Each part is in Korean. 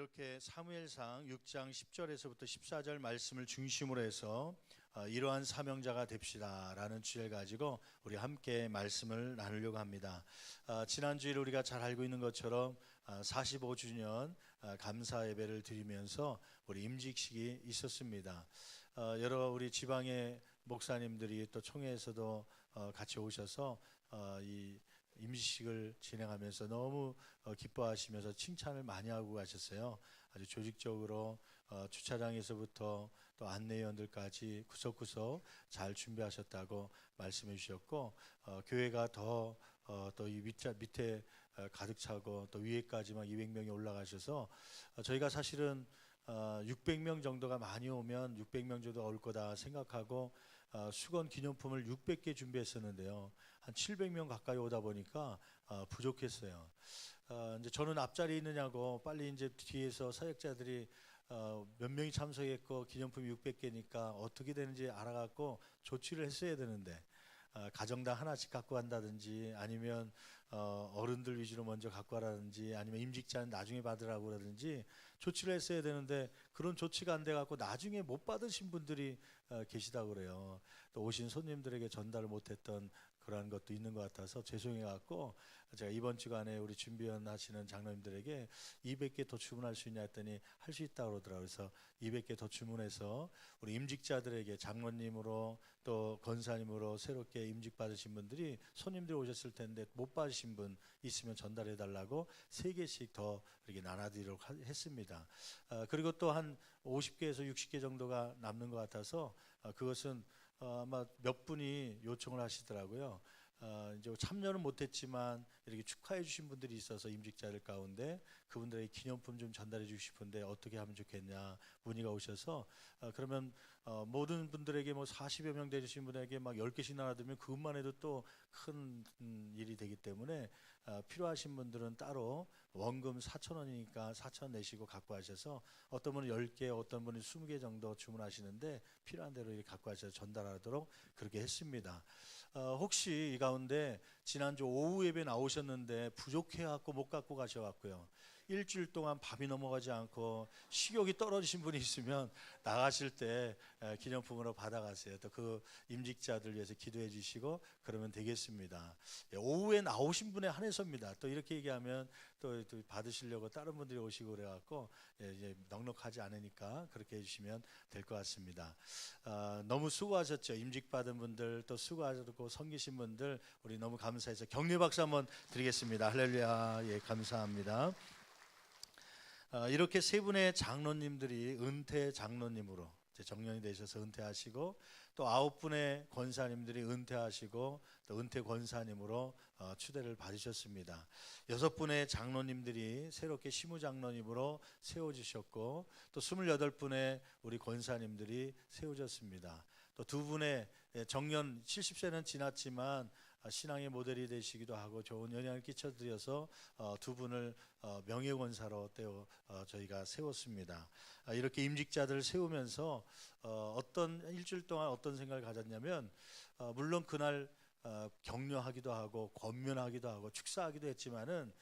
이렇게 사무엘상 6장 10절에서부터 14절 말씀을 중심으로 해서 이러한 사명자가 됩시다라는 주제를 가지고 우리 함께 말씀을 나누려고 합니다. 지난주에 우리가 잘 알고 있는 것처럼 45주년 감사 예배를 드리면서 우리 임직식이 있었습니다. 여러 우리 지방의 목사님들이 또 총회에서도 같이 오셔서 이 임직식을 진행하면서 너무 기뻐하시면서 칭찬을 많이 하고 가셨어요. 아주 조직적으로 주차장에서부터 또 안내위원들까지 구석구석 잘 준비하셨다고 말씀해 주셨고, 교회가 더 또 이 밑에 가득 차고 또 위에까지만 200명이 올라가셔서 저희가 사실은 600명 정도가 많이 오면 600명 정도 올 거다 생각하고 수건 기념품을 600개 준비했었는데요. 한 700명 가까이 오다 보니까 부족했어요. 이제 저는 앞자리에 있느냐고 빨리 이제 뒤에서 사역자들이 몇 명이 참석했고 기념품이 600개니까 어떻게 되는지 알아갖고 조치를 했어야 되는데, 가정당 하나씩 갖고 간다든지 아니면 어른들 위주로 먼저 갖고 가라든지 아니면 임직자는 나중에 받으라고 그러든지 조치를 했어야 되는데, 그런 조치가 안 돼 갖고 나중에 못 받으신 분들이 계시다고 그래요. 또 오신 손님들에게 전달을 못했던 그러한 것도 있는 것 같아서 죄송해 갖고 제가 이번 주간에 우리 준비원 하시는 장로님들에게 200개 더 주문할 수 있냐 했더니 할 수 있다고 그러더라고요. 그래서 200개 더 주문해서 우리 임직자들에게 장로님으로 또 권사님으로 새롭게 임직 받으신 분들이 손님들 오셨을 텐데 못 받으신 분 있으면 전달해 달라고 3개씩 더 이렇게 나눠드리도록 했습니다. 그리고 또 한 50개에서 60개 정도가 남는 것 같아서 그것은 아마 몇 분이 요청을 하시더라고요. 이제 참여는 못했지만 이렇게 축하해 주신 분들이 있어서 임직자들 가운데 그분들에게 기념품 좀 전달해 주고 싶은데 어떻게 하면 좋겠냐 문의가 오셔서 그러면 모든 분들에게 뭐 40여 명 되신 분에게 막 10개씩 나눠드리면 그것만 해도 또 큰 일이 되기 때문에 필요하신 분들은 따로 원금 4,000원이니까 4,000원 내시고 갖고 하셔서 어떤 분은 10개 어떤 분은 20개 정도 주문하시는데 필요한 대로 이렇게 갖고 하셔서 전달하도록 그렇게 했습니다. 혹시 이 가운데 지난주 오후 예배 나오셨는데 부족해갖고 못 갖고 가셔갖고요, 일주일 동안 밥이 넘어가지 않고 식욕이 떨어지신 분이 있으면 나가실 때 기념품으로 받아가세요. 또 그 임직자들 위해서 기도해 주시고 그러면 되겠습니다. 오후에 나오신 분에 한해서입니다. 또 이렇게 얘기하면 또 받으시려고 다른 분들이 오시고 그래갖고 이제 넉넉하지 않으니까 그렇게 해주시면 될 것 같습니다. 너무 수고하셨죠. 임직 받은 분들 또 수고하셨고 섬기신 분들 우리 너무 감사해서 격려 박수 한번 드리겠습니다. 할렐루야. 예, 감사합니다. 이렇게 세 분의 장로님들이 은퇴 장로님으로 이제 정년이 되셔서 은퇴하시고, 또 9분의 권사님들이 은퇴하시고 또 은퇴 권사님으로 추대를 받으셨습니다. 6분의 장로님들이 새롭게 시무장로님으로 세워주셨고, 또 28분의 우리 권사님들이 세워졌습니다. 또 2분의 정년 70세는 지났지만 신앙의 모델이 되시기도 하고 좋은 영향을 끼쳐드려서 2분을 명예권사로 떼어 저희가 세웠습니다. 이렇게 임직자들을 세우면서 어떤 일주일 동안 어떤 생각을 가졌냐면, 물론 그날 격려하기도 하고 권면하기도 하고 축사하기도 했지만은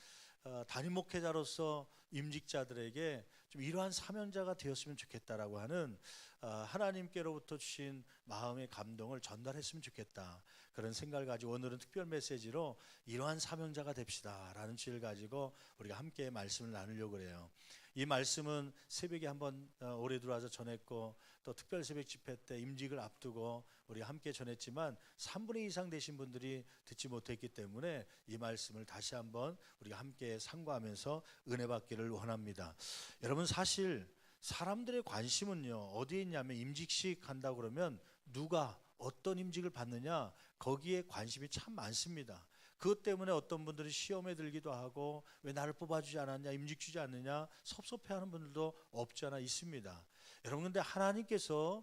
담임 목회자로서 임직자들에게 좀 이러한 사명자가 되었으면 좋겠다라고 하는 하나님께로부터 주신 마음의 감동을 전달했으면 좋겠다, 그런 생각을 가지고 오늘은 특별 메시지로 이러한 사명자가 됩시다라는 주제를 가지고 우리가 함께 말씀을 나누려고 그래요. 이 말씀은 새벽에 한번 올해 들어와서 전했고, 또 특별 새벽 집회 때 임직을 앞두고 우리 함께 전했지만 3분의 2 이상 되신 분들이 듣지 못했기 때문에 이 말씀을 다시 한번 우리가 함께 상고하면서 은혜 받기를 원합니다. 여러분, 사실 사람들의 관심은요 어디에 있냐면, 임직식 한다고 그러면 누가 어떤 임직을 받느냐 거기에 관심이 참 많습니다. 그것 때문에 어떤 분들은 시험에 들기도 하고 왜 나를 뽑아주지 않았냐, 임직 주지 않느냐 섭섭해하는 분들도 없지 않아 있습니다. 여러분, 근데 하나님께서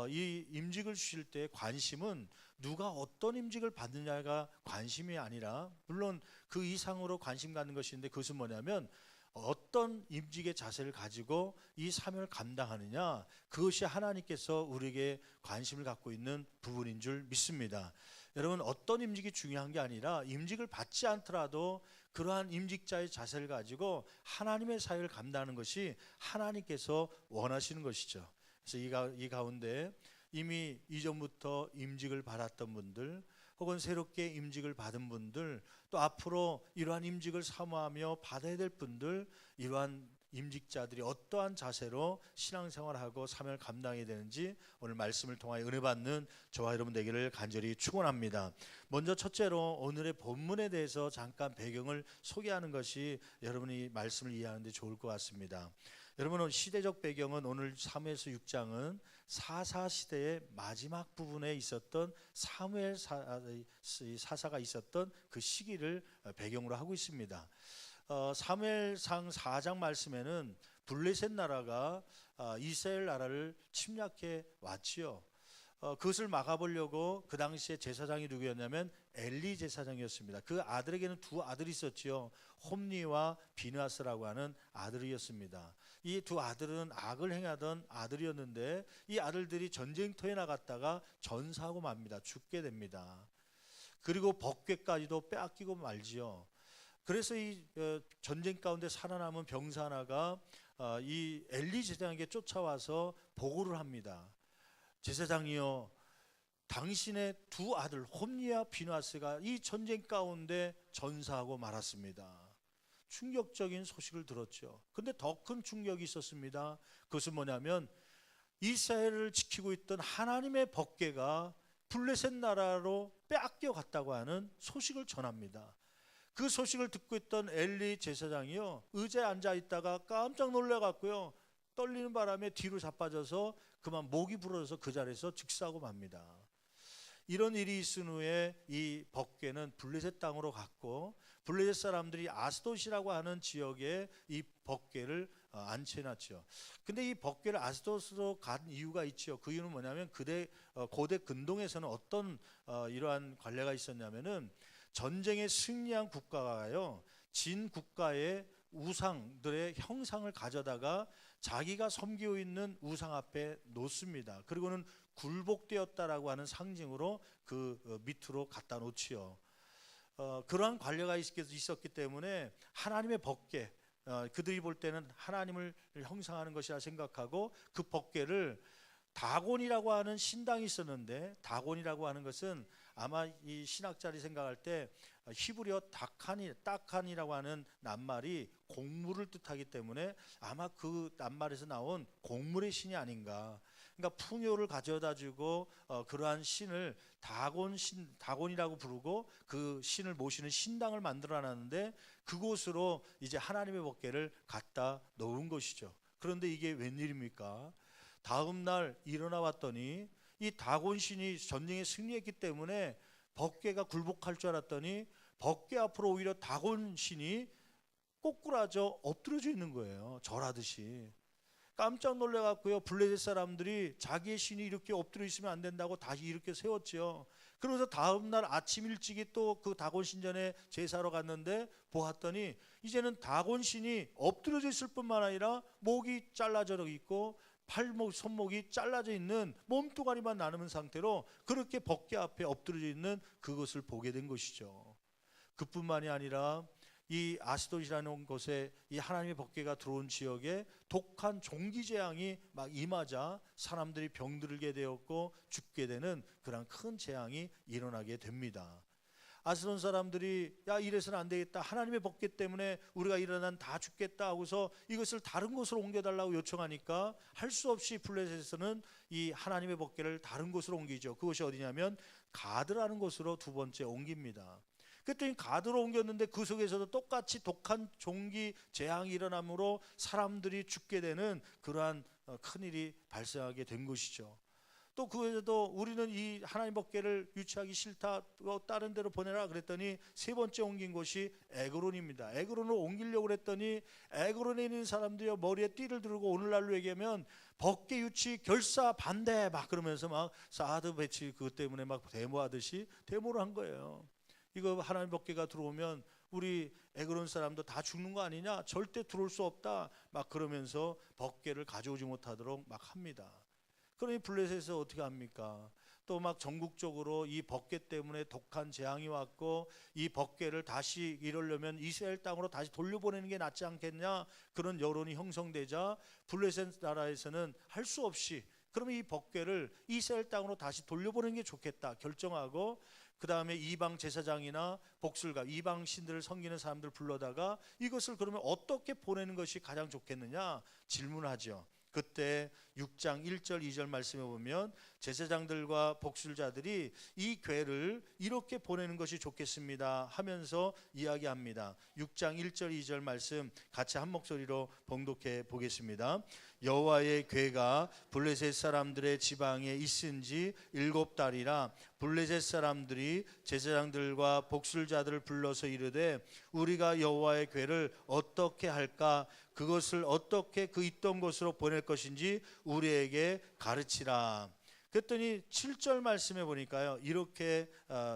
이 임직을 주실 때 관심은 누가 어떤 임직을 받느냐가 관심이 아니라, 물론 그 이상으로 관심 갖는 것인데, 그것은 뭐냐면 어떤 임직의 자세를 가지고 이 사명을 감당하느냐, 그것이 하나님께서 우리에게 관심을 갖고 있는 부분인 줄 믿습니다. 여러분, 어떤 임직이 중요한 게 아니라 임직을 받지 않더라도 그러한 임직자의 자세를 가지고 하나님의 사역을 감당하는 것이 하나님께서 원하시는 것이죠. 그래서 이 가운데 이미 이전부터 임직을 받았던 분들, 혹은 새롭게 임직을 받은 분들, 또 앞으로 이러한 임직을 사모하며 받아야 될 분들, 이러한 임직자들이 어떠한 자세로 신앙생활하고 사명을 감당해야 되는지 오늘 말씀을 통하여 은혜 받는 저와 여러분 되기를 간절히 축원합니다. 먼저 첫째로 오늘의 본문에 대해서 잠깐 배경을 소개하는 것이 여러분이 말씀을 이해하는 데 좋을 것 같습니다. 여러분, 시대적 배경은 오늘 사무엘서 6장은 사사 시대의 마지막 부분에 있었던 사무엘 사사가 있었던 그 시기를 배경으로 하고 있습니다. 사무엘상 4장 말씀에는 블레셋 나라가 이스라엘 나라를 침략해 왔지요. 그것을 막아보려고 그 당시에 제사장이 누구였냐면 엘리 제사장이었습니다. 그 아들에게는 두 아들이 있었지요. 홈니와 비느하스라고 하는 아들이었습니다. 이 두 아들은 악을 행하던 아들이었는데 이 아들들이 전쟁터에 나갔다가 전사하고 맙니다. 죽게 됩니다. 그리고 법궤까지도 빼앗기고 말지요. 그래서 이 전쟁 가운데 살아남은 병사 하나가 이 엘리 제사장에게 쫓아와서 보고를 합니다. 제사장이여, 당신의 두 아들 홈니와 비느하스가 이 전쟁 가운데 전사하고 말았습니다. 충격적인 소식을 들었죠. 근데 더 큰 충격이 있었습니다. 그것은 뭐냐면 이스라엘을 지키고 있던 하나님의 법궤가 블레셋 나라로 빼앗겨 갔다고 하는 소식을 전합니다. 그 소식을 듣고 있던 엘리 제사장이요, 의자에 앉아 있다가 깜짝 놀라갖고요, 떨리는 바람에 뒤로 자빠져서 그만 목이 부러져서 그 자리에서 즉사하고 맙니다. 이런 일이 있은 후에 이 법궤는 블레셋 땅으로 갔고, 블레셋 사람들이 아스돗이라고 하는 지역에 이 법궤를 안치해놨죠. 근데 이 법궤를 아스돗으로 간 이유가 있죠. 그 이유는 뭐냐면 고대 근동에서는 어떤 이러한 관례가 있었냐면은 전쟁에 승리한 국가가요, 진 국가의 우상들의 형상을 가져다가 자기가 섬기고 있는 우상 앞에 놓습니다. 그리고는 굴복되었다라고 하는 상징으로 그 밑으로 갖다 놓지요. 그러한 관례가 있었기 때문에 하나님의 법궤, 그들이 볼 때는 하나님을 형상하는 것이라 생각하고 그 법궤를 다곤이라고 하는 신당이 있었는데, 다곤이라고 하는 것은 아마 이 신학자들이 생각할 때 히브리어 딱한이라고 하는 낱말이 곡물을 뜻하기 때문에 아마 그 낱말에서 나온 곡물의 신이 아닌가. 그러니까 풍요를 가져다 주고 그러한 신을 다곤이라고 부르고 그 신을 모시는 신당을 만들어 놨는데, 그곳으로 이제 하나님의 법궤를 갖다 놓은 것이죠. 그런데 이게 웬일입니까? 다음 날 일어나 봤더니 이 다곤 신이 전쟁에 승리했기 때문에 법궤가 굴복할 줄 알았더니 법궤 앞으로 오히려 다곤 신이 꼬꾸라져 엎드려져 있는 거예요. 절하듯이. 깜짝 놀래갖고요, 블레셋 사람들이 자기의 신이 이렇게 엎드려 있으면 안 된다고 다시 이렇게 세웠죠. 그러면서 다음 날 아침 일찍이 또 그 다곤 신전에 제사로 갔는데 보았더니 이제는 다곤 신이 엎드려져 있을 뿐만 아니라 목이 잘라져 있고 팔목, 손목이 잘라져 있는 몸뚱아리만 남은 상태로 그렇게 법궤 앞에 엎드려져 있는 그것을 보게 된 것이죠. 그뿐만이 아니라 이 아스돗이라는 곳에 이 하나님의 법궤가 들어온 지역에 독한 종기 재앙이 막 임하자 사람들이 병들게 되었고 죽게 되는 그런 큰 재앙이 일어나게 됩니다. 아스돗 사람들이 야, 이래서는 안 되겠다, 하나님의 법궤 때문에 우리가 일어난 다 죽겠다 하고서 이것을 다른 곳으로 옮겨달라고 요청하니까 할 수 없이 블레셋에서는 이 하나님의 법궤를 다른 곳으로 옮기죠. 그것이 어디냐면 가드라는 곳으로 두 번째 옮깁니다. 그랬더니 가드로 옮겼는데 그 속에서도 똑같이 독한 종기 재앙이 일어나므로 사람들이 죽게 되는 그러한 큰일이 발생하게 된 것이죠. 또 그에서도 우리는 이 하나님 법궤를 유치하기 싫다, 다른 데로 보내라 그랬더니 세 번째 옮긴 곳이 에그론입니다. 에그론으로 옮기려고 그랬더니 에그론에 있는 사람들이 머리에 띠를 두르고 오늘날로 얘기하면 법궤 유치 결사 반대 막 그러면서 막 사드 배치 그것 때문에 막 데모하듯이 데모를 한 거예요. 이거 하나님 법궤가 들어오면 우리 에그론 사람도 다 죽는 거 아니냐, 절대 들어올 수 없다 막 그러면서 법궤를 가져오지 못하도록 막 합니다. 그러니 블레셋에서 어떻게 합니까? 또 막 전국적으로 이 법궤 때문에 독한 재앙이 왔고 이 법궤를 다시 이러려면 이스라엘 땅으로 다시 돌려보내는 게 낫지 않겠냐, 그런 여론이 형성되자 블레셋 나라에서는 할 수 없이 그러면 이 법궤를 이스라엘 땅으로 다시 돌려보내는 게 좋겠다 결정하고, 그 다음에 이방 제사장이나 복술가, 이방 신들을 섬기는 사람들 불러다가 이것을 그러면 어떻게 보내는 것이 가장 좋겠느냐 질문하죠. 그때 6장 1절 2절 말씀에 보면 제사장들과 복술자들이 이 궤를 이렇게 보내는 것이 좋겠습니다 하면서 이야기합니다. 6장 1절 2절 말씀 같이 한 목소리로 봉독해 보겠습니다. 여호와의 궤가 블레셋 사람들의 지방에 있은 지 7달이라 블레셋 사람들이 제사장들과 복술자들을 불러서 이르되 우리가 여호와의 궤를 어떻게 할까, 그것을 어떻게 그 있던 곳으로 보낼 것인지 우리에게 가르치라. 그랬더니 7절 말씀에 보니까요 이렇게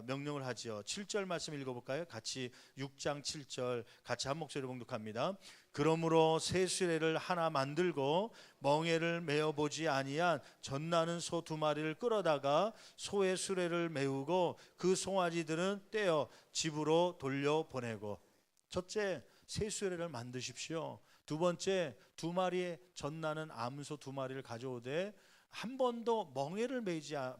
명령을 하죠. 7절 말씀 읽어볼까요? 같이 6장 7절 같이 한 목소리로 봉독합니다. 그러므로 새 수레를 하나 만들고 멍에를 메어보지 아니한 젖나는 소 2마리를 끌어다가 소의 수레를 메우고 그 송아지들은 떼어 집으로 돌려보내고. 첫째, 새 수레를 만드십시오. 두 번째, 2마리의 젖나는 암소 2마리를 가져오되 한 번도 멍에를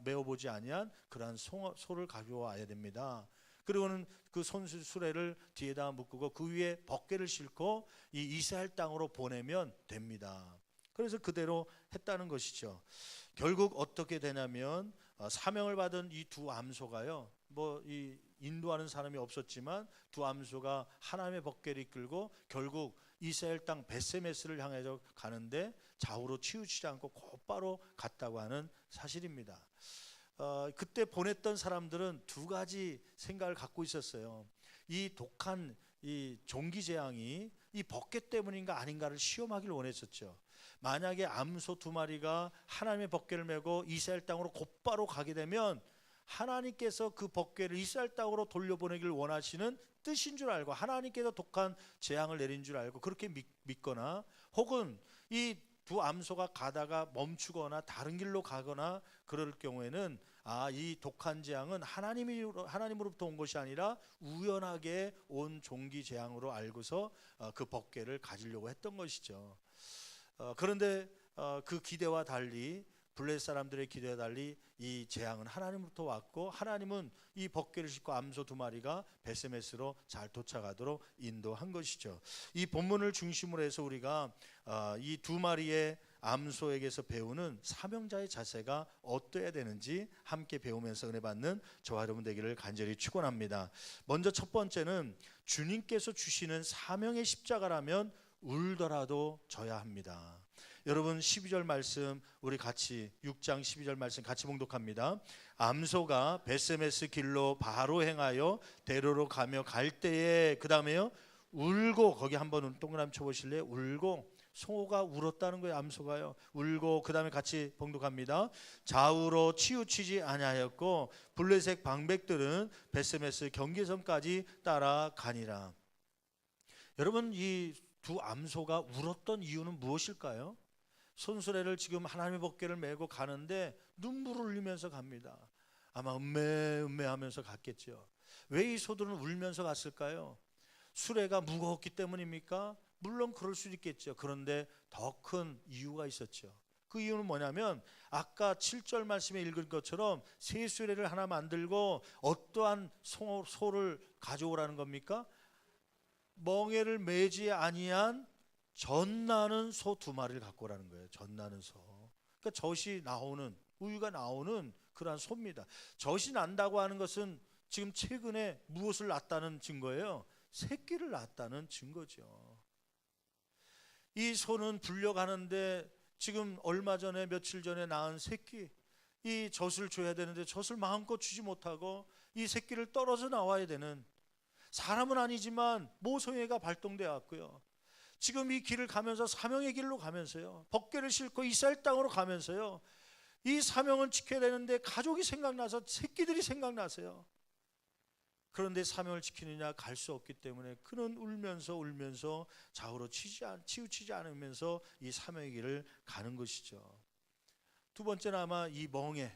메어보지 아니한 그러한 소를 가져와야 됩니다. 그리고는 그 수레를 뒤에다 묶고 그 위에 법궤를 싣고 이 이스라엘 땅으로 보내면 됩니다. 그래서 그대로 했다는 것이죠. 결국 어떻게 되냐면 사명을 받은 이 2 암소가요, 뭐 이 인도하는 사람이 없었지만 2 암소가 하나님의 법궤를 이끌고 결국 이스라엘 땅 베세메스를 향해서 가는데 좌우로 치우치지 않고 곧바로 갔다고 하는 사실입니다. 그때 보냈던 사람들은 2가지 생각을 갖고 있었어요. 이 독한 이 종기 재앙이 이 법궤 때문인가 아닌가를 시험하기를 원했었죠. 만약에 암소 2마리가 하나님의 법궤를 메고 이스라엘 땅으로 곧바로 가게 되면 하나님께서 그 법궤를 이스라엘 땅으로 돌려보내기를 원하시는 뜻인 줄 알고 하나님께서 독한 재앙을 내린 줄 알고 그렇게 믿거나, 혹은 이 2 암소가 가다가 멈추거나 다른 길로 가거나 그럴 경우에는 이 독한 재앙은 하나님으로부터 온 것이 아니라 우연하게 온 종기 재앙으로 알고서 그 법궤를 가지려고 했던 것이죠. 그런데 그 기대와 달리, 블레셋 사람들의 기대와 달리 이 재앙은 하나님으로부터 왔고 하나님은 이 법궤를 싣고 암소 2마리가 베세메스로 잘 도착하도록 인도한 것이죠. 이 본문을 중심으로 해서 우리가 이 2마리의 암소에게서 배우는 사명자의 자세가 어떠해야 되는지 함께 배우면서 은혜 받는 저와 여러분 되기를 간절히 축원합니다. 먼저 첫 번째는 주님께서 주시는 사명의 십자가라면 울더라도 져야 합니다. 여러분 12절 말씀 우리 같이 6장 12절 말씀 같이 봉독합니다. 암소가 베세메스 길로 바로 행하여 대로로 가며 갈 때에, 그 다음에요 울고, 거기 한번 동그라미 쳐보실래요? 울고, 소가 울었다는 거예요. 암소가요 울고, 그 다음에 같이 봉독합니다. 좌우로 치우치지 아니하였고 블레셋 방백들은 베세메스 경계선까지 따라가니라. 여러분 이 2 암소가 울었던 이유는 무엇일까요? 손수레를 지금 하나님의 법궤를 메고 가는데 눈물을 흘리면서 갑니다. 아마 음메 하면서 갔겠죠. 왜 이 소들은 울면서 갔을까요? 수레가 무거웠기 때문입니까? 물론 그럴 수 있겠죠. 그런데 더 큰 이유가 있었죠. 그 이유는 뭐냐면 아까 7절 말씀에 읽은 것처럼 새 수레를 하나 만들고 어떠한 소를 가져오라는 겁니까? 멍에를 매지 아니한 젖나는 소 2마리를 갖고 오라는 거예요. 젖나는 소. 그러니까 젖이 나오는, 우유가 나오는 그러한 소입니다. 젖이 난다고 하는 것은 지금 최근에 무엇을 낳았다는 증거예요? 새끼를 낳았다는 증거죠. 이 소는 불려가는데 지금 얼마 전에 며칠 전에 낳은 새끼, 이 젖을 줘야 되는데 젖을 마음껏 주지 못하고 이 새끼를 떨어져 나와야 되는, 사람은 아니지만 모성애가 발동되어 왔고요. 지금 이 길을 가면서 사명의 길로 가면서요, 법궤를 싣고 이스라엘 땅으로 가면서요, 이 사명을 지켜야 되는데 가족이 생각나서, 새끼들이 생각나세요. 그런데 사명을 지키느냐 갈 수 없기 때문에 그는 울면서 좌우로 치우치지 않으면서 이 사명의 길을 가는 것이죠. 두 번째는 아마 이 멍에,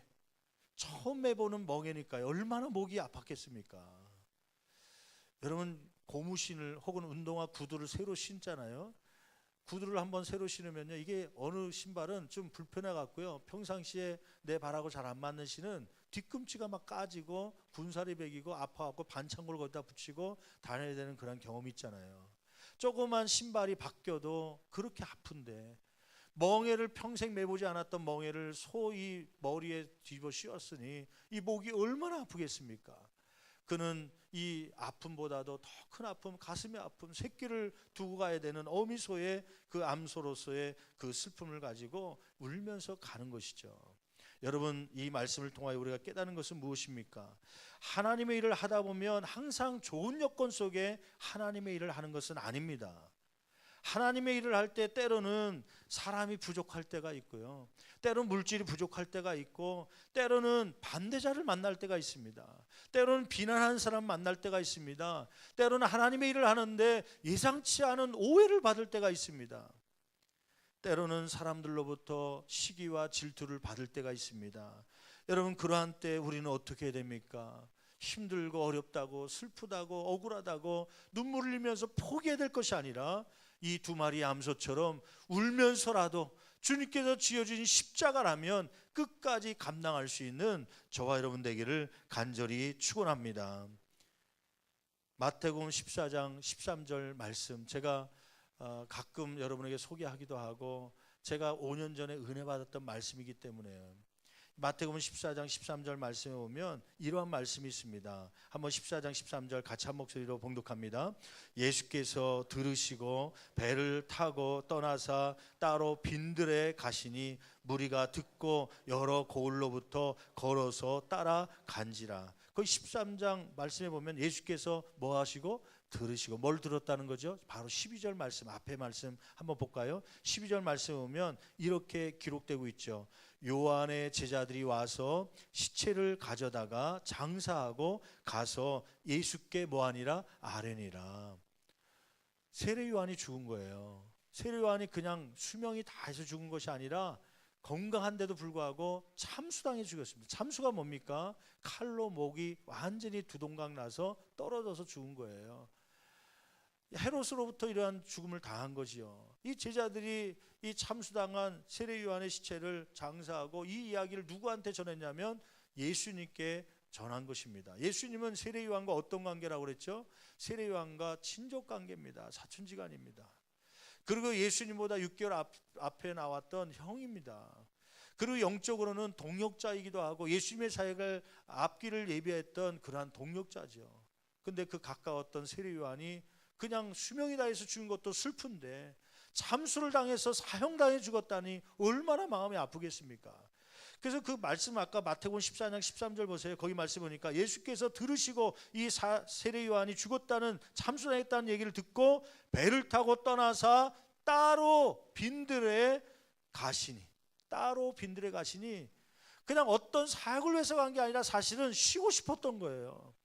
처음 해보는 멍에니까요. 얼마나 목이 아팠겠습니까? 여러분 고무신을 혹은 운동화 구두를 새로 신잖아요. 구두를 한번 새로 신으면요, 이게 어느 신발은 좀 불편해 갖고요, 평상시에 내 발하고 잘 안 맞는 신은 뒤꿈치가 막 까지고 군살이 배기고 아파갖고 반창고를 거기다 붙이고 다녀야 되는 그런 경험이 있잖아요. 조그만 신발이 바뀌어도 그렇게 아픈데, 멍에를 평생 매보지 않았던 멍에를 소위 머리에 뒤집어 씌웠으니 이 목이 얼마나 아프겠습니까? 그는 이 아픔보다도 더 큰 아픔, 가슴의 아픔, 새끼를 두고 가야 되는 어미소의 그 암소로서의 그 슬픔을 가지고 울면서 가는 것이죠. 여러분, 이 말씀을 통하여 우리가 깨닫는 것은 무엇입니까? 하나님의 일을 하다 보면 항상 좋은 여건 속에 하나님의 일을 하는 것은 아닙니다. 하나님의 일을 할 때 때로는 사람이 부족할 때가 있고요, 때로는 물질이 부족할 때가 있고, 때로는 반대자를 만날 때가 있습니다. 때로는 비난하는 사람 만날 때가 있습니다. 때로는 하나님의 일을 하는데 예상치 않은 오해를 받을 때가 있습니다. 때로는 사람들로부터 시기와 질투를 받을 때가 있습니다. 여러분, 그러한 때 우리는 어떻게 해야 됩니까? 힘들고 어렵다고 슬프다고 억울하다고 눈물을 흘리면서 포기해야 될 것이 아니라 이 두 마리 암소처럼 울면서라도 주님께서 지어주신 십자가라면 끝까지 감당할 수 있는 저와 여러분 되기를 간절히 축원합니다. 마태복음 14장 13절 말씀, 제가 가끔 여러분에게 소개하기도 하고 제가 5년 전에 은혜 받았던 말씀이기 때문에, 마태복음 14장 13절 말씀에 보면 이러한 말씀이 있습니다. 한번 14장 13절 같이 한 목소리로 봉독합니다. 예수께서 들으시고 배를 타고 떠나사 따로 빈들에 가시니 무리가 듣고 여러 고을로부터 걸어서 따라간지라. 거기 13장 말씀에 보면 예수께서 뭐 하시고 들으시고, 뭘 들었다는 거죠? 바로 12절 말씀, 앞에 말씀 한번 볼까요? 12절 말씀 보면 이렇게 기록되고 있죠. 요한의 제자들이 와서 시체를 가져다가 장사하고 가서 예수께 뭐하니라? 아뢰니라. 세례 요한이 죽은 거예요. 세례 요한이 그냥 수명이 다 해서 죽은 것이 아니라 건강한데도 불구하고 참수당해 죽었습니다. 참수가 뭡니까? 칼로 목이 완전히 두동강 나서 떨어져서 죽은 거예요. 헤롯으로부터 이러한 죽음을 당한 것이요, 이 제자들이 이 참수당한 세례 요한의 시체를 장사하고 이 이야기를 누구한테 전했냐면 예수님께 전한 것입니다. 예수님은 세례 요한과 어떤 관계라고 그랬죠? 세례 요한과 친족 관계입니다. 사촌지간입니다. 그리고 예수님보다 6개월 앞에 나왔던 형입니다. 그리고 영적으로는 동역자이기도 하고 예수님의 사역을 앞길을 예비했던 그러한 동역자죠. 근데 그 가까웠던 세례 요한이 그냥 수명이 다해서 죽은 것도 슬픈데 참수를 당해서 사형당해 죽었다니 얼마나 마음이 아프겠습니까? 그래서 그 말씀, 아까 마태복음 14장 13절 보세요. 거기 말씀 보니까 예수께서 들으시고 이 세례 요한이 죽었다는, 참수당했다는 얘기를 듣고 배를 타고 떠나사 따로 빈들에 가시니, 따로 빈들에 가시니, 그냥 어떤 사역을 위해서 간 게 아니라 사실은 쉬고 싶었던 거예요.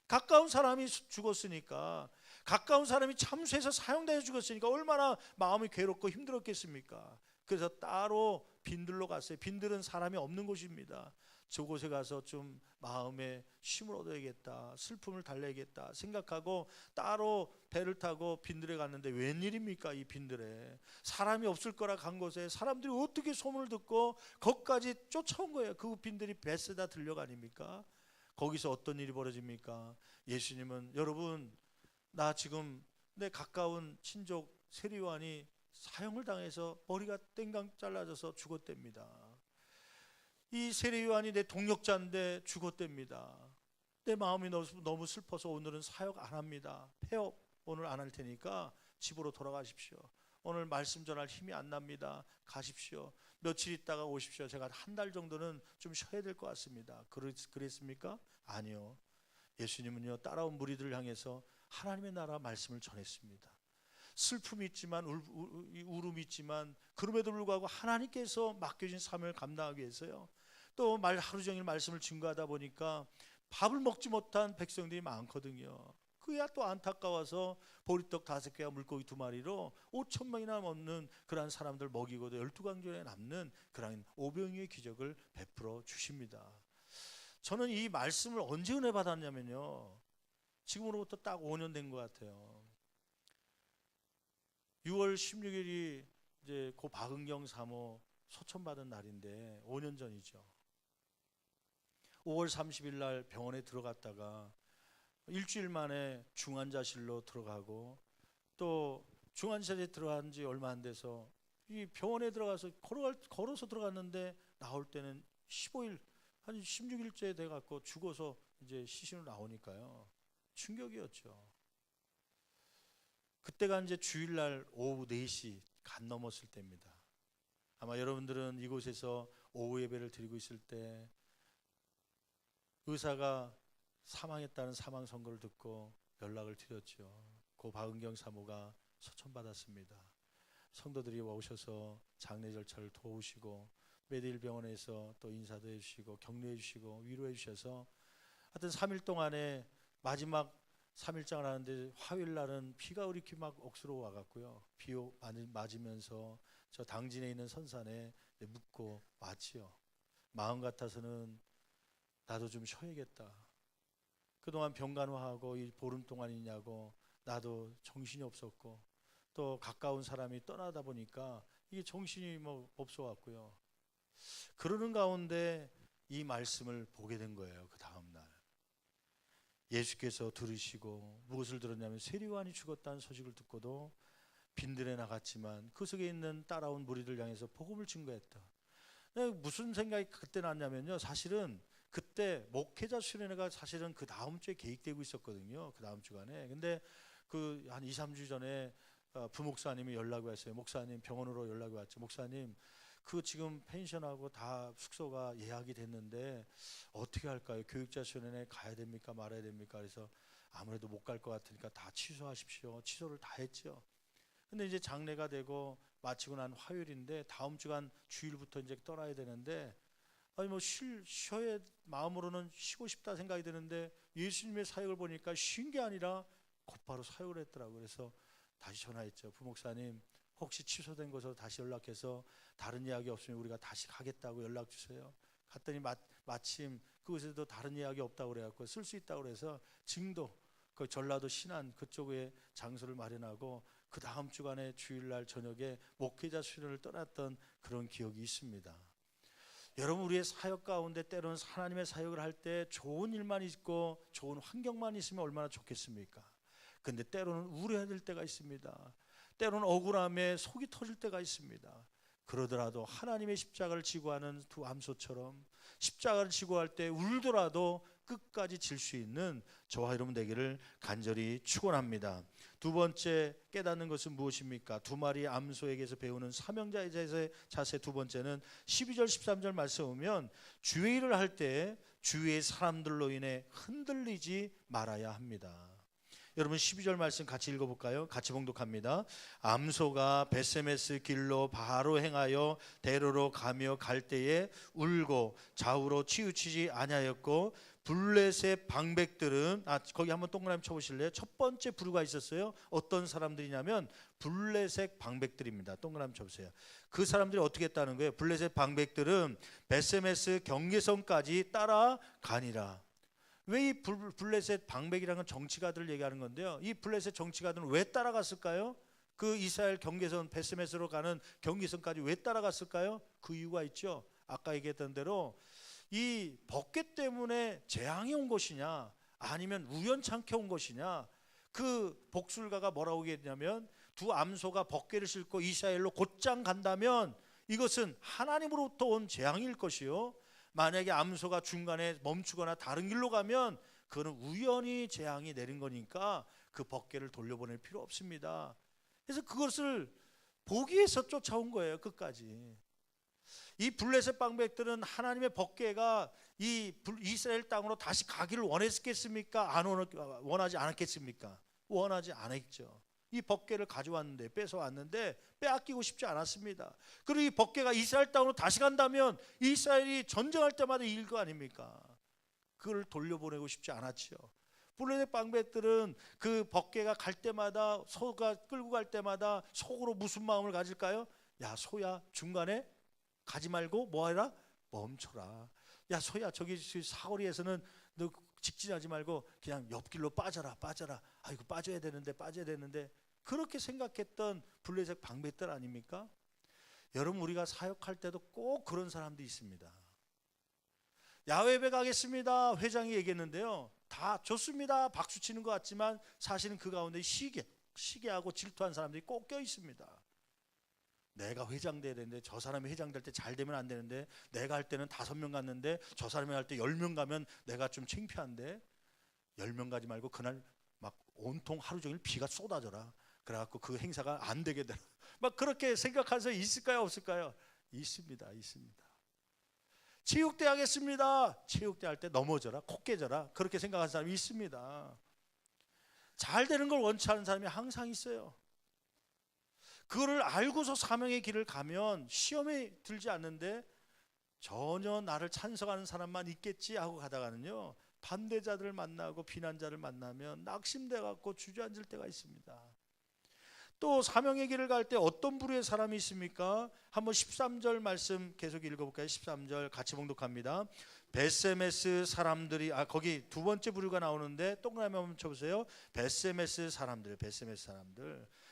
가까운 사람이 죽었으니까, 가까운 사람이 참수해서 사형당해 죽었으니까 얼마나 마음이 괴롭고 힘들었겠습니까? 그래서 따로 빈들로 갔어요. 빈들은 사람이 없는 곳입니다. 저곳에 가서 좀 마음에 쉼을 얻어야겠다, 슬픔을 달래야겠다 생각하고 따로 배를 타고 빈들에 갔는데 웬일입니까? 이 빈들에 사람이 없을 거라 간 곳에 사람들이 어떻게 소문을 듣고 거기까지 쫓아온 거예요. 그 빈들이 베세다 들녘 아닙니까? 거기서 어떤 일이 벌어집니까? 예수님은, 여러분, 나 지금 내 가까운 친족 세례 요한이 사형을 당해서 머리가 땡강 잘라져서 죽었답니다. 이 세례 요한이 내 동역자인데 죽었답니다. 내 마음이 너무 슬퍼서 오늘은 사역 안 합니다. 폐업 오늘 안 할 테니까 집으로 돌아가십시오. 오늘 말씀 전할 힘이 안 납니다. 가십시오. 며칠 있다가 오십시오. 제가 한 달 정도는 좀 쉬어야 될 것 같습니다. 그랬습니까? 아니요. 예수님은요, 따라온 무리들을 향해서 하나님의 나라 말씀을 전했습니다. 슬픔이 있지만 울음이 있지만 그럼에도 불구하고 하나님께서 맡겨진 사명을 감당하기 위해서요, 또 하루 종일 말씀을 증거하다 보니까 밥을 먹지 못한 백성들이 많거든요. 그야 또 안타까워서 보리떡 5개와 물고기 2마리로 5,000명이나 넘는 그러한 사람들 먹이고도 12강조에 남는 그러한 오병이의 기적을 베풀어 주십니다. 저는 이 말씀을 언제 은혜 받았냐면요, 지금으로부터 딱 5년 된 것 같아요. 6월 16일이 이제 고 박은경 사모 소천받은 날인데 5년 전이죠. 5월 30일 날 병원에 들어갔다가 일주일 만에 중환자실로 들어가고, 또 중환자실에 들어간 지 얼마 안 돼서 이 병원에 들어가서 걸어서 들어갔는데 나올 때는 15일, 한 16일째 돼 갖고 죽어서 이제 시신으로 나오니까요, 충격이었죠. 그때가 이제 주일날 오후 4시 간 넘었을 때입니다. 아마 여러분들은 이곳에서 오후 예배를 드리고 있을 때 의사가 사망했다는 사망 선고를 듣고 연락을 드렸죠. 고 박은경 사모가 소천받았습니다. 성도들이 오셔서 장례 절차를 도우시고 메디힐 병원에서 또 인사도 해주시고 격려해 주시고 위로해 주셔서 하여튼 3일 동안에 마지막 3일장을 하는데, 화요일 날은 비가 이렇게 막 억수로 와갖고요, 비 맞으면서 저 당진에 있는 선산에 묵고 왔지요. 마음 같아서는 나도 좀 쉬어야겠다. 그동안 병간호하고 이 보름 동안이냐고 나도 정신이 없었고, 또 가까운 사람이 떠나다 보니까 이게 정신이 뭐 없어갖고요. 그러는 가운데 이 말씀을 보게 된 거예요. 그 다음날 예수께서 들으시고 무엇을 들었냐면, 세리요한이 죽었다는 소식을 듣고도 빈들에 나갔지만 그 속에 있는 따라온 무리들 향해서 복음을 증거했다. 무슨 생각이 그때 났냐면요, 사실은 그때 목회자 수련회가 사실은 그 다음 주에 계획되고 있었거든요. 그 다음 주간에. 근데 그 한 2, 3주 전에 부목사님이 연락이 왔어요. 목사님, 병원으로 연락이 왔죠. 목사님, 그 지금 펜션하고 다 숙소가 예약이 됐는데 어떻게 할까요? 교육자 수련회 가야 됩니까 말아야 됩니까? 그래서 아무래도 못 갈 것 같으니까 다 취소하십시오. 취소를 다 했죠. 근데 이제 장례가 되고 마치고 난 화요일인데 다음 주간 주일부터 이제 떠나야 되는데, 아니 뭐 쉬어야, 마음으로는 쉬고 싶다 생각이 드는데 예수님의 사역을 보니까 쉰 게 아니라 곧바로 사역을 했더라고요. 그래서 다시 전화했죠. 부목사님, 혹시 취소된 곳으로 다시 연락해서 다른 이야기 없으면 우리가 다시 가겠다고 연락 주세요. 갔더니 마침 그곳에도 다른 이야기 없다고 그래갖고 쓸 수 있다고 그래서 증도, 그 전라도 신안 그쪽에 장소를 마련하고 그 다음 주간에 주일날 저녁에 목회자 수련을 떠났던 그런 기억이 있습니다. 여러분, 우리의 사역 가운데 때로는 하나님의 사역을 할 때 좋은 일만 있고 좋은 환경만 있으면 얼마나 좋겠습니까? 근데 때로는 우려해야 될 때가 있습니다. 때로는 억울함에 속이 터질 때가 있습니다. 그러더라도 하나님의 십자가를 지고 하는 두 암소처럼 십자가를 지고 할 때 울더라도 끝까지 질 수 있는 저와 여러분 되기를 간절히 축원합니다. 두 번째 깨닫는 것은 무엇입니까? 두 마리 암소에게서 배우는 사명자의 자세 두 번째는 12절 13절 말씀 보면, 주의 일을 할 때 주위의 사람들로 인해 흔들리지 말아야 합니다. 여러분 12절 말씀 같이 읽어볼까요? 같이 봉독합니다. 암소가 벳세메스 길로 바로 행하여 대로로 가며 갈 때에 울고 좌우로 치우치지 아니하였고, 블레셋 방백들은, 거기 한번 동그라미 쳐보실래요? 첫 번째 부류가 있었어요. 어떤 사람들이냐면 블레셋 방백들입니다. 동그라미 쳐보세요. 그 사람들이 어떻게 했다는 거예요? 블레셋 방백들은 벳세메스 경계선까지 따라가니라. 왜 이 블레셋 방백이라는 정치가들을 얘기하는 건데요, 이 블레셋 정치가들은 왜 따라갔을까요? 그 이스라엘 경계선 벳세메스로 가는 경계선까지 왜 따라갔을까요? 그 이유가 있죠. 아까 얘기했던 대로 이 번개 때문에 재앙이 온 것이냐 아니면 우연찮게 온 것이냐. 그 복술가가 뭐라고 얘기했냐면, 두 암소가 번개를 싣고 이스라엘로 곧장 간다면 이것은 하나님으로부터 온 재앙일 것이요, 만약에 암소가 중간에 멈추거나 다른 길로 가면 그거는 우연히 재앙이 내린 거니까 그 번개를 돌려보낼 필요 없습니다. 그래서 그것을 보기 위해서 쫓아온 거예요. 끝까지. 이 블레셋 방백들은 하나님의 번개가 이 이스라엘 땅으로 다시 가기를 원했겠습니까? 원하지 않았겠습니까? 원하지 않았죠. 이 번개를 가져왔는데, 뺏어왔는데 빼앗기고 싶지 않았습니다. 그리고 이 번개가 이스라엘 땅으로 다시 간다면 이스라엘이 전쟁할 때마다 이길 거 아닙니까? 그걸 돌려보내고 싶지 않았죠. 블레셋 방백들은 그 번개가 갈 때마다, 소가 끌고 갈 때마다 속으로 무슨 마음을 가질까요? 야, 소야, 중간에 가지 말고 뭐해라? 멈춰라. 야 소야, 저기 사거리에서는 너 직진하지 말고 그냥 옆길로 빠져라. 아이고 빠져야 되는데 그렇게 생각했던 블레셋 방백들 아닙니까? 여러분, 우리가 사역할 때도 꼭 그런 사람도 있습니다. 야외 예배 가겠습니다, 회장이 얘기했는데요, 다 좋습니다, 박수 치는 것 같지만 사실은 그 가운데 시기하고 질투한 사람들이 꼭 껴 있습니다. 내가 회장 돼야 되는데 저 사람이 회장 될 때 잘 되면 안 되는데, 내가 할 때는 5명 갔는데 저 사람이 할 때 10명 가면 내가 좀 창피한데, 10명 가지 말고 그날 막 온통 하루 종일 비가 쏟아져라, 그래갖고 그 행사가 안 되게 되라, 막 그렇게 생각하는 사람이 있을까요, 없을까요? 있습니다. 체육대 하겠습니다, 체육대 할 때 넘어져라, 코 깨져라, 그렇게 생각하는 사람이 있습니다. 잘 되는 걸 원치 않은 사람이 항상 있어요. 그거를 알고서 사명의 길을 가면 시험에 들지 않는데, 전혀 나를 찬성하는 사람만 있겠지 하고 가다가는요, 반대자들을 만나고 비난자를 만나면 낙심돼 갖고 주저앉을 때가 있습니다. 또 사명의 길을 갈 때 어떤 부류의 사람이 있습니까? 한번 13절 말씀 계속 읽어볼까요? 13절 같이 봉독합니다. 베세메스 사람들이, 거기 두 번째 부류가 나오는데 동그라미 한번 쳐보세요. 베세메스 사람들.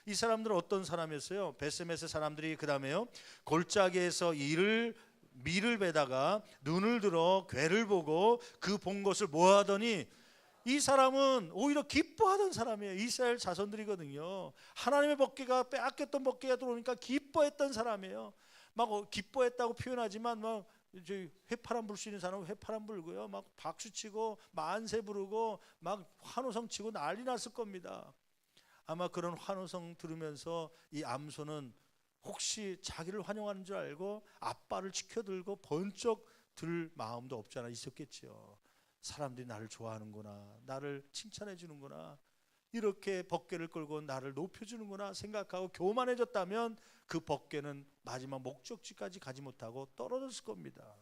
이 사람들은 어떤 사람이었어요? 베세메스 사람들이 그 다음에요, 골짜기에서 밀을 베다가 눈을 들어 괴를 보고 그 본 것을 뭐 하더니, 이 사람은 오히려 기뻐하던 사람이에요. 이스라엘 자손들이거든요. 하나님의 법궤가, 빼앗겼던 법궤가 들어오니까 기뻐했던 사람이에요. 막 기뻐했다고 표현하지만 막 회파람 불 수 있는 사람은 회파람 불고요, 막 박수치고 만세 부르고 막 환호성 치고 난리 났을 겁니다. 아마 그런 환호성 들으면서 이 암손은 혹시 자기를 환영하는 줄 알고 앞발을 치켜들고 번쩍 들 마음도 없지 않아 있었겠지요. 사람들이 나를 좋아하는구나, 나를 칭찬해 주는구나, 이렇게 법궤를 끌고 나를 높여주는구나 생각하고 교만해졌다면 그 법궤는 마지막 목적지까지 가지 못하고 떨어졌을 겁니다.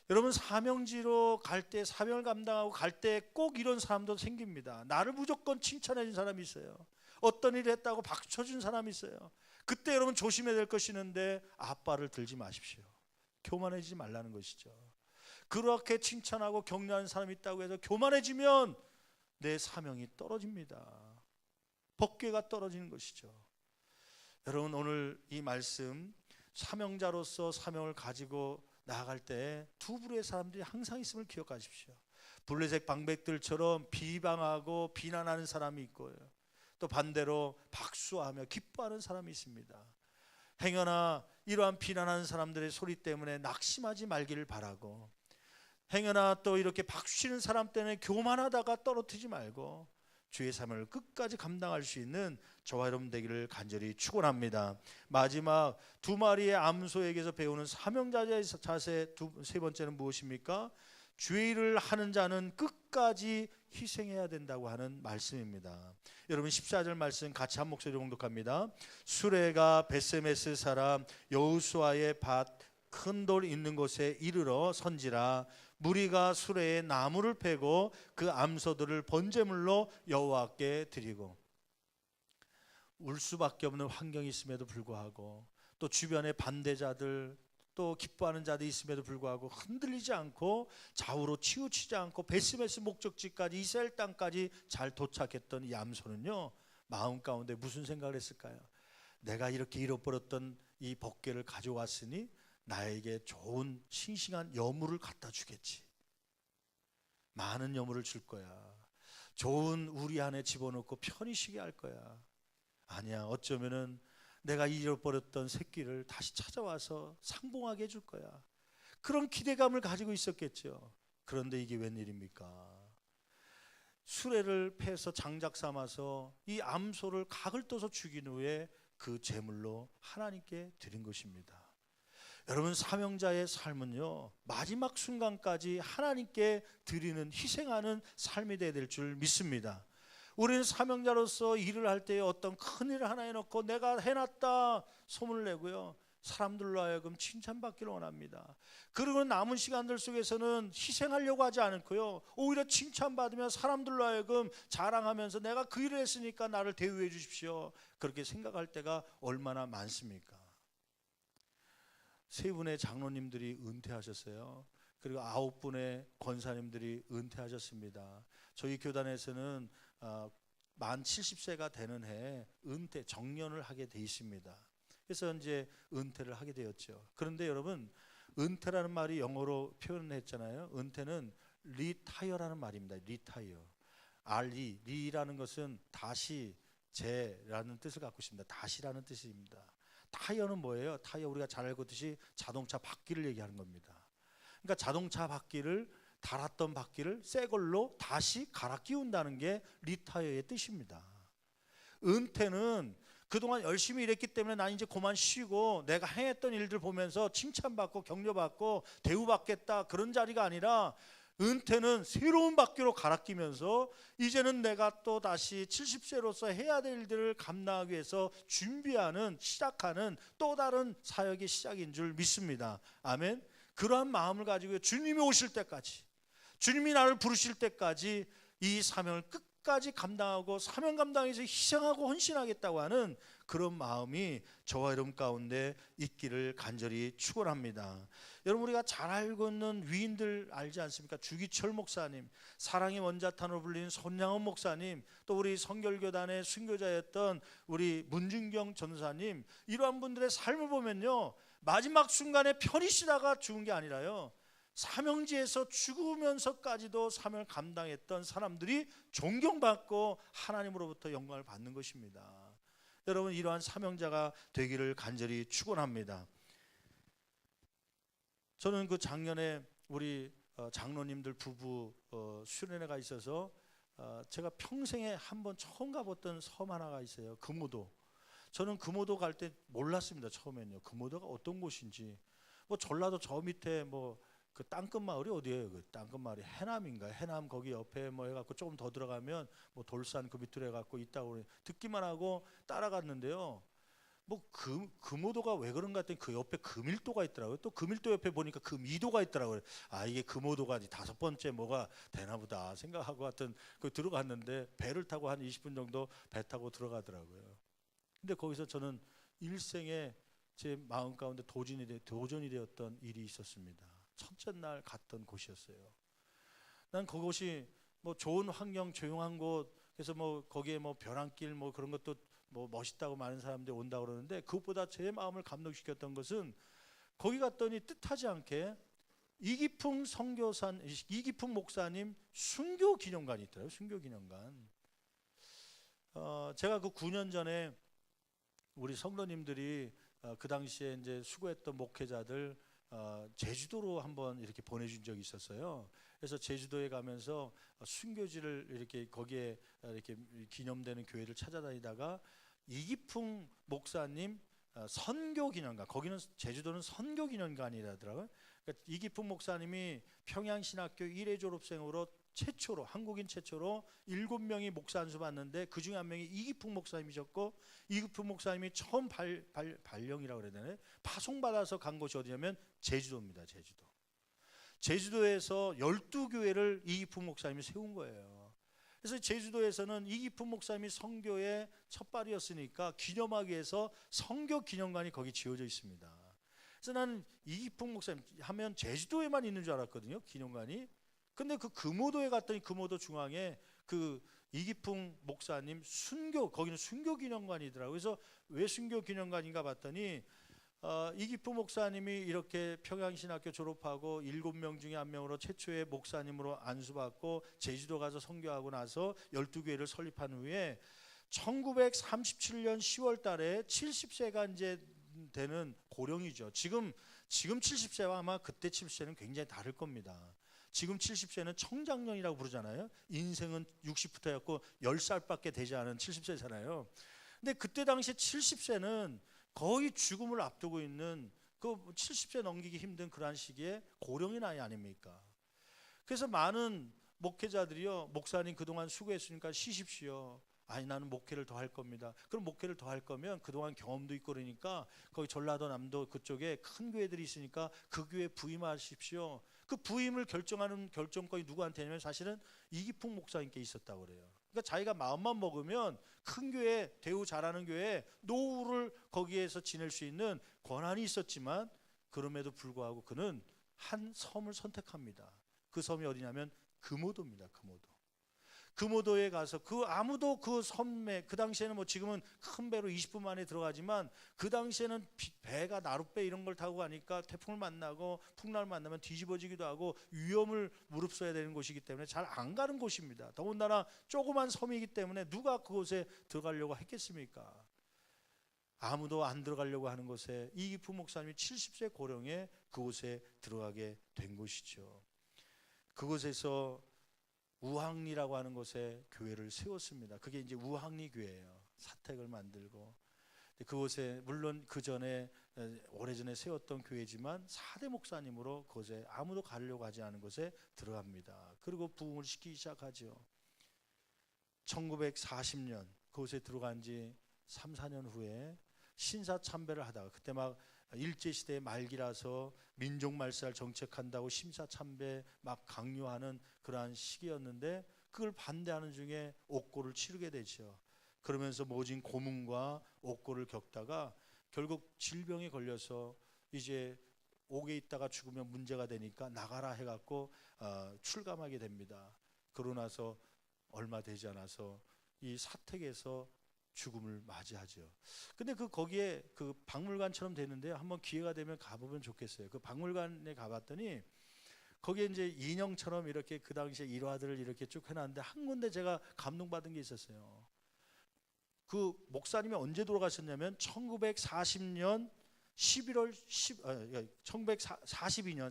여러분, 사명지로 갈 때, 사명을 감당하고 갈 때 꼭 이런 사람도 생깁니다. 나를 무조건 칭찬해 준 사람이 있어요. 어떤 일을 했다고 박수 쳐준 사람이 있어요. 그때 여러분 조심해야 될 것이 있는데, 앞발을 들지 마십시오. 교만해지지 말라는 것이죠. 그렇게 칭찬하고 격려하는 사람이 있다고 해서 교만해지면 내 사명이 떨어집니다. 법궤가 떨어지는 것이죠. 여러분, 오늘 이 말씀, 사명자로서 사명을 가지고 나아갈 때 두 부류의 사람들이 항상 있음을 기억하십시오. 블레셋 방백들처럼 비방하고 비난하는 사람이 있고요, 또 반대로 박수하며 기뻐하는 사람이 있습니다. 행여나 이러한 비난하는 사람들의 소리 때문에 낙심하지 말기를 바라고, 행여나 또 이렇게 박수치는 사람 때문에 교만하다가 떨어뜨리지 말고 주의 사명을 끝까지 감당할 수 있는 저와 여러분 되기를 간절히 축원합니다. 마지막 두 마리의 암소에게서 배우는 사명자의 자세 세 번째는 무엇입니까? 주의 일을 하는 자는 끝까지 희생해야 된다고 하는 말씀입니다. 여러분, 14절 말씀 같이 한 목소리로 봉독합니다. 수레가 베세메스 사람 여호수아의 밭 큰 돌 있는 곳에 이르러 선지라. 무리가 수레에 나무를 패고 그 암소들을 번제물로 여호와께 드리고. 울 수밖에 없는 환경이 있음에도 불구하고, 또 주변에 반대자들, 또 기뻐하는 자들이 있음에도 불구하고 흔들리지 않고 좌우로 치우치지 않고 베스메스 목적지까지, 이스라엘 땅까지 잘 도착했던 이 암소는요, 마음 가운데 무슨 생각을 했을까요? 내가 이렇게 잃어버렸던 이 법궤를 가져왔으니 나에게 좋은 싱싱한 여물을 갖다 주겠지. 많은 여물을 줄 거야. 좋은 우리 안에 집어넣고 편히 쉬게 할 거야. 아니야, 어쩌면은 내가 잃어버렸던 새끼를 다시 찾아와서 상봉하게 해줄 거야. 그런 기대감을 가지고 있었겠죠. 그런데 이게 웬일입니까? 수레를 패서 장작 삼아서 이 암소를 각을 떠서 죽인 후에 그 제물로 하나님께 드린 것입니다. 여러분, 사명자의 삶은요, 마지막 순간까지 하나님께 드리는, 희생하는 삶이 되어야 될 줄 믿습니다. 우리는 사명자로서 일을 할 때 어떤 큰 일을 하나 해놓고 내가 해놨다 소문을 내고요, 사람들로 하여금 칭찬받기를 원합니다. 그리고 남은 시간들 속에서는 희생하려고 하지 않고요, 오히려 칭찬받으며 사람들로 하여금 자랑하면서 내가 그 일을 했으니까 나를 대우해 주십시오, 그렇게 생각할 때가 얼마나 많습니까? 세 분의 장로님들이 은퇴하셨어요. 그리고 9분의 권사님들이 은퇴하셨습니다. 저희 교단에서는 만 70세가 되는 해에 은퇴 정년을 하게 돼 있습니다. 그래서 이제 은퇴를 하게 되었죠. 그런데 여러분, 은퇴라는 말이 영어로 표현했잖아요. 은퇴는 리타이어라는 말입니다. 리타이어. 리라는 것은 다시, 재라는 뜻을 갖고 있습니다. 다시라는 뜻입니다. 타이어는 뭐예요? 타이어, 우리가 잘 알고 있듯이 자동차 바퀴를 얘기하는 겁니다. 그러니까 자동차 바퀴를, 달았던 바퀴를 새 걸로 다시 갈아 끼운다는 게 리타이어의 뜻입니다. 은퇴는 그동안 열심히 일했기 때문에 나 이제 그만 쉬고 내가 행했던 일들 보면서 칭찬받고 격려받고 대우받겠다, 그런 자리가 아니라, 은퇴는 새로운 바퀴로 갈아 끼면서 이제는 내가 또 다시 70세로서 해야 될 일들을 감당하기 위해서 준비하는, 시작하는 또 다른 사역의 시작인 줄 믿습니다. 아멘. 그러한 마음을 가지고 주님이 오실 때까지, 주님이 나를 부르실 때까지 이 사명을 끝까지 감당하고 사명 감당해서 희생하고 헌신하겠다고 하는 그런 마음이 저와 여러분 가운데 있기를 간절히 축원합니다. 여러분, 우리가 잘 알고 있는 위인들 알지 않습니까? 주기철 목사님, 사랑의 원자탄으로 불리는 손양원 목사님, 또 우리 성결교단의 순교자였던 우리 문준경 전사님, 이러한 분들의 삶을 보면요, 마지막 순간에 편히 쉬다가 죽은 게 아니라요, 사명지에서 죽으면서까지도 사명을 감당했던 사람들이 존경받고 하나님으로부터 영광을 받는 것입니다. 여러분, 이러한 사명자가 되기를 간절히 축원합니다. 저는 그 작년에 우리 장로님들 부부 수련회가 가 있어서 제가 평생에 한번 처음 가봤던 섬 하나가 있어요. 금오도. 저는 금오도 갈 때 몰랐습니다. 처음엔요. 금오도가 어떤 곳인지. 뭐 전라도 저 밑에 뭐 그 땅끝 마을이 어디예요? 그 땅끝 마을이 해남인가? 해남 거기 옆에 뭐 해갖고 조금 더 들어가면 뭐 돌산 그 밑으로 해갖고 있다고 듣기만 하고 따라갔는데요. 뭐 금오도가 왜 그런가 했더니 그 옆에 금일도가 있더라고요. 또 금일도 옆에 보니까 금이도가 있더라고요. 아, 이게 금오도가 5번째 뭐가 되나 보다 생각하고 하여튼 그 들어갔는데, 배를 타고 한 20분 정도 배 타고 들어가더라고요. 근데 거기서 저는 일생에 제 마음 가운데 도전이 되었던 일이 있었습니다. 첫째 날 갔던 곳이었어요. 난 그곳이 뭐 좋은 환경, 조용한 곳, 그래서 뭐 거기에 뭐 벼랑길 뭐 그런 것도 뭐 멋있다고 많은 사람들이 온다고 그러는데, 그것보다 제 마음을 감동시켰던 것은 거기 갔더니 뜻하지 않게 이기풍 목사님 순교 기념관이 있더라고요. 순교 기념관. 제가 그 9년 전에 우리 성도님들이 그 당시에 이제 수고했던 목회자들 제주도로 한번 이렇게 보내준 적이 있었어요. 그래서 제주도에 가면서 순교지를 이렇게 거기에 이렇게 기념되는 교회를 찾아다니다가 이기풍 목사님 선교기념관, 거기는 제주도는 선교기념관이라더라고요. 그러니까 이기풍 목사님이 평양신학교 1회 졸업생으로 최초로, 한국인 최초로 7명이 목사 안수 받는데 그 중에 한 명이 이기풍 목사님이셨고, 이기풍 목사님이 처음 발령이라고 그래야 되나요? 파송받아서 간 곳이 어디냐면 제주도입니다. 제주도에서 12교회를 이기풍 목사님이 세운 거예요. 그래서 제주도에서는 이기풍 목사님이 선교의 첫발이었으니까 기념하기 위해서 선교 기념관이 거기 지어져 있습니다. 그래서 나는 이기풍 목사님 하면 제주도에만 있는 줄 알았거든요, 기념관이. 근데 그 금오도에 갔더니 금오도 중앙에 그 이기풍 목사님 순교, 거기는 순교 기념관이더라고요. 그래서 왜 순교 기념관인가 봤더니 이기풍 목사님이 이렇게 평양신학교 졸업하고 7명 중에 1명으로 최초의 목사님으로 안수받고 제주도 가서 선교하고 나서 12교회를 설립한 후에 1937년 10월 달에 70세가 이제 되는 고령이죠. 지금 70세와 아마 그때 70세는 굉장히 다를 겁니다. 지금 70세는 청장년이라고 부르잖아요. 인생은 60부터 해갖고 10살밖에 되지 않은 70세잖아요. 근데 그때 당시에 70세는 거의 죽음을 앞두고 있는, 그 70세 넘기기 힘든 그러한 시기에 고령의 나이 아닙니까? 그래서 많은 목회자들이요, 목사님 그동안 수고했으니까 쉬십시오. 아니, 나는 목회를 더 할 겁니다. 그럼 목회를 더 할 거면 그동안 경험도 있고 그러니까 거기 전라도 남도 그쪽에 큰 교회들이 있으니까 그 교회 부임하십시오. 그 부임을 결정하는 결정권이 누구한테냐면 사실은 이기풍 목사님께 있었다고 그래요. 그러니까 자기가 마음만 먹으면 큰 교회, 대우 잘하는 교회 노후를 거기에서 지낼 수 있는 권한이 있었지만, 그럼에도 불구하고 그는 한 섬을 선택합니다. 그 섬이 어디냐면 금오도입니다. 금오도에 가서 아무도 그 섬에, 그 당시에는 뭐 지금은 큰 배로 20분 만에 들어가지만 그 당시에는 배가 나룻배 이런 걸 타고 가니까 태풍을 만나고 풍랑을 만나면 뒤집어지기도 하고 위험을 무릅써야 되는 곳이기 때문에 잘 안 가는 곳입니다. 더군다나 조그만 섬이기 때문에 누가 그곳에 들어가려고 했겠습니까? 아무도 안 들어가려고 하는 곳에 이기프 목사님이 70세 고령에 그곳에 들어가게 된 곳이죠. 그곳에서 우항리라고 하는 곳에 교회를 세웠습니다. 그게 이제 우항리 교회예요. 사택을 만들고 그곳에 물론 그 전에 오래전에 세웠던 교회지만 4대 목사님으로 그곳에 아무도 가려고 하지 않은 곳에 들어갑니다. 그리고 부흥을 시키기 시작하죠. 1940년 그곳에 들어간 지 3, 4년 후에 신사참배를 하다가, 그때 막 일제시대의 말기라서 민족말살 정책한다고 심사참배 막 강요하는 그러한 시기였는데 그걸 반대하는 중에 옥고를 치르게 되죠. 그러면서 모진 고문과 옥고를 겪다가 결국 질병에 걸려서 이제 옥에 있다가 죽으면 문제가 되니까 나가라 해갖고 출감하게 됩니다. 그러고 나서 얼마 되지 않아서 이 사택에서 죽음을 맞이하죠. 근데 거기에 그 박물관처럼 되는데 한번 기회가 되면 가보면 좋겠어요. 그 박물관에 가봤더니 거기에 이제 인형처럼 이렇게 그 당시에 일화들을 이렇게 쭉 해놨는데 한 군데 제가 감동받은 게 있었어요. 그 목사님이 언제 돌아가셨냐면 1940년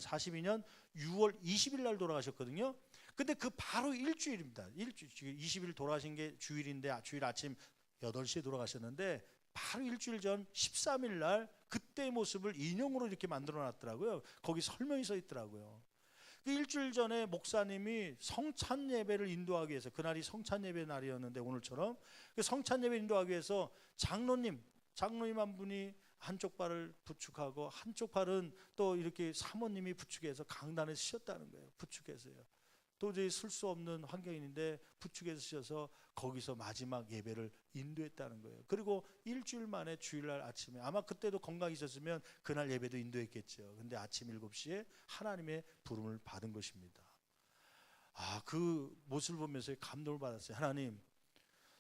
42년 6월 20일 날 돌아가셨거든요. 근데 그 바로 일주일입니다. 20일 돌아가신 게 주일인데 주일 아침 8시에 돌아가셨는데 바로 일주일 전 13일 날 그때의 모습을 인형으로 이렇게 만들어 놨더라고요. 거기 설명이 써 있더라고요. 그 일주일 전에 목사님이 성찬 예배를 인도하기 위해서, 그날이 성찬 예배 날이었는데 오늘처럼 그 성찬 예배 인도하기 위해서 장로님 한 분이 한쪽 발을 부축하고 한쪽 발은 또 이렇게 사모님이 부축해서 강단에 쓰셨다는 거예요. 부축해서요. 도저히 쓸 수 없는 환경인데 부축해서 쓰셔서 거기서 마지막 예배를 인도했다는 거예요. 그리고 일주일 만에 주일날 아침에, 아마 그때도 건강이 있었으면 그날 예배도 인도했겠죠. 근데 아침 7시에 하나님의 부름을 받은 것입니다. 그 모습을 보면서 감동을 받았어요. 하나님,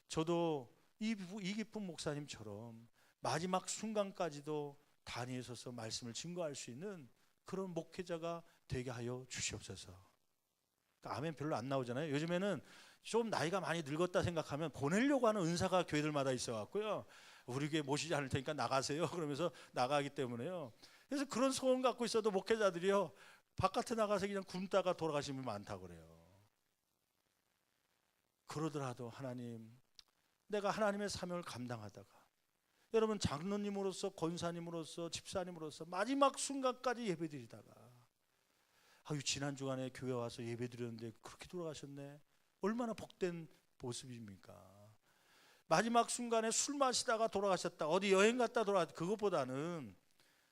저도 이기품 목사님처럼 마지막 순간까지도 단위에 서서 말씀을 증거할 수 있는 그런 목회자가 되게 하여 주시옵소서. 아멘 별로 안 나오잖아요. 요즘에는 좀 나이가 많이 늙었다 생각하면 보내려고 하는 은사가 교회들마다 있어갖고요, 우리 교회 모시지 않을 테니까 나가세요 그러면서 나가기 때문에요. 그래서 그런 소원 갖고 있어도 목회자들이요 바깥에 나가서 그냥 굶다가 돌아가시는 분이 많다고 그래요. 그러더라도 하나님, 내가 하나님의 사명을 감당하다가, 여러분 장로님으로서 권사님으로서 집사님으로서 마지막 순간까지 예배드리다가 지난 주간에 교회 와서 예배드렸는데 그렇게 돌아가셨네. 얼마나 복된 모습입니까? 마지막 순간에 술 마시다가 돌아가셨다, 어디 여행 갔다 돌아갔다, 그것보다는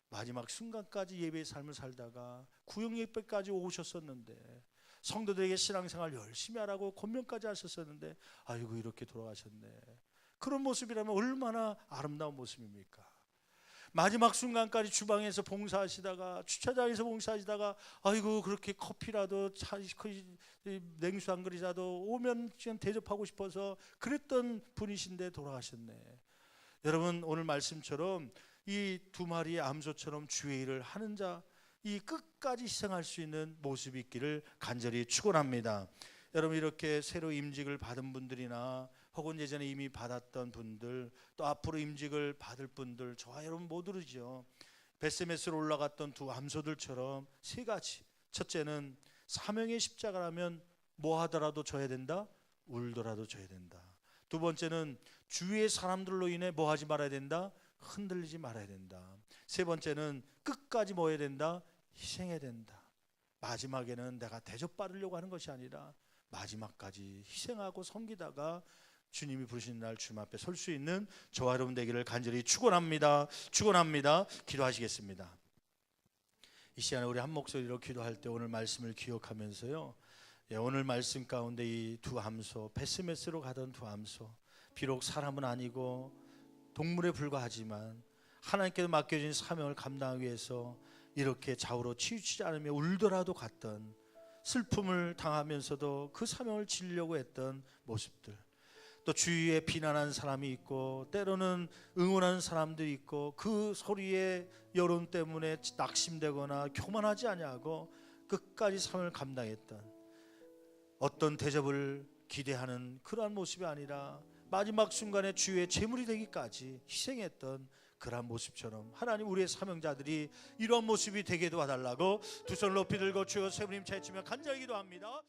마지막 순간까지 예배의 삶을 살다가 구역 예배까지 오셨었는데, 성도들에게 신앙생활 열심히 하라고 권면까지 하셨었는데 이렇게 돌아가셨네. 그런 모습이라면 얼마나 아름다운 모습입니까? 마지막 순간까지 주방에서 봉사하시다가, 주차장에서 봉사하시다가 그렇게 커피라도 냉수 한 그릇이라도 오면 그냥 대접하고 싶어서 그랬던 분이신데 돌아가셨네. 여러분, 오늘 말씀처럼 이 두 마리의 암소처럼 주의 일을 하는 자, 이 끝까지 희생할 수 있는 모습이 있기를 간절히 축원합니다. 여러분, 이렇게 새로 임직을 받은 분들이나 혹은 예전에 이미 받았던 분들, 또 앞으로 임직을 받을 분들, 저와 여러분 모두죠. 벳세메스로 올라갔던 두 암소들처럼 세 가지. 첫째는 사명의 십자가라면 뭐 하더라도 져야 된다? 울더라도 져야 된다. 두 번째는 주위의 사람들로 인해 뭐 하지 말아야 된다? 흔들리지 말아야 된다. 세 번째는 끝까지 뭐 해야 된다? 희생해야 된다. 마지막에는 내가 대접받으려고 하는 것이 아니라 마지막까지 희생하고 섬기다가 주님이 부르시는 날 주님 앞에 설 수 있는 저와 여러분 되기를 간절히 축원합니다. 기도하시겠습니다. 이 시간에 우리 한 목소리로 기도할 때 오늘 말씀을 기억하면서요, 오늘 말씀 가운데 이 두 암소, 벳세메스로 가던 두 암소, 비록 사람은 아니고 동물에 불과하지만 하나님께서 맡겨진 사명을 감당하기 위해서 이렇게 좌우로 치우치지 않으며 울더라도 갔던, 슬픔을 당하면서도 그 사명을 지으려고 했던 모습들, 또 주위에 비난한 사람이 있고 때로는 응원하는 사람들이 있고 그 소리에 여론 때문에 낙심되거나 교만하지 아니하고 끝까지 사명을 감당했던, 어떤 대접을 기대하는 그러한 모습이 아니라 마지막 순간에 주의 제물이 되기까지 희생했던 그러한 모습처럼 하나님, 우리의 사명자들이 이런 모습이 되게 도와달라고 두 손을 높이 들고 주여 세 분님 채치며 간절히 기도합니다.